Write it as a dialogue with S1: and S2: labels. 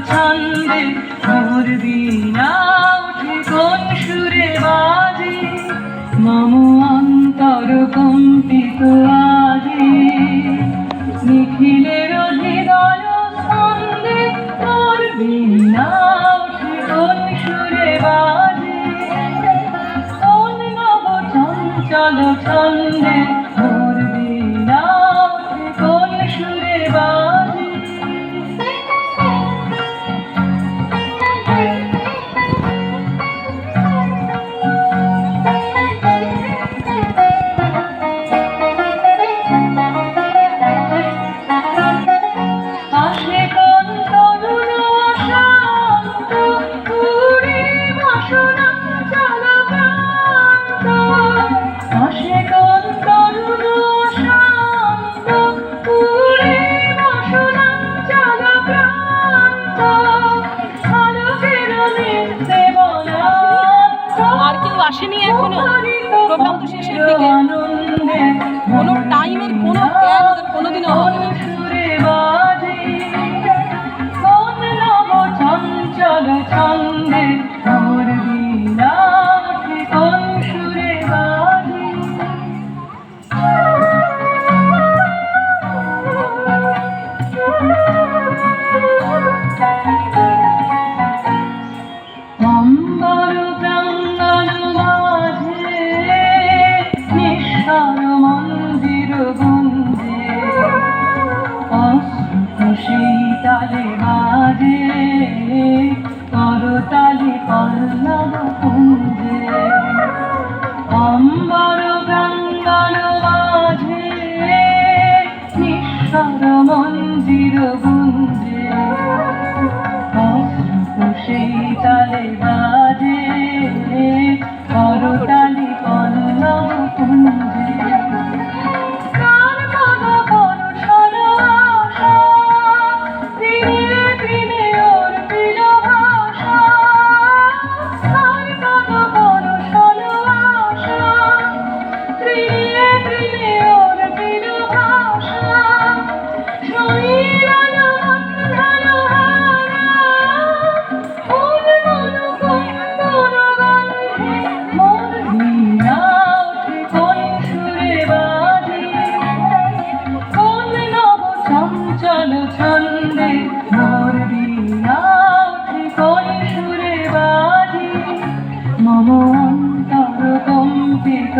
S1: ছন্দে মোর বীণা উঠে কোন সুরে বাজে মম অন্তর কম্পিত আজি নিখিলের হৃদয় ছন্দে মোর বীণা উঠে কোন সুরে বাজে কোন নব চঞ্চল ছন্দে মোর বীণা উঠে কোন সুরে বাজে
S2: আর কেউ আসেনি এখনো, প্রোগ্রাম তো শেষের দিকে, কোনো টাইমের কোনো জ্ঞান ওদের কোনোদিনও হবে না।
S1: চঞ্চল ছন্দে মোর বীণা উঠে কোন সুরে বাজে অম্বর প্রাঙ্গণ মাঝে নিঃস্বর মন্দির গুঞ্জে শীতালে বাজে করতালি পল্লব কুঞ্জে অম্বর প্রাঙ্গণ মাঝে নিঃস্বর মন্দির গুঞ্জে শীতালে বাজে করতালি পল্লব কুঞ্জে ছন্দে মোর বীণা উঠে কোন সুরে বাজে মম অন্তর কম্পিত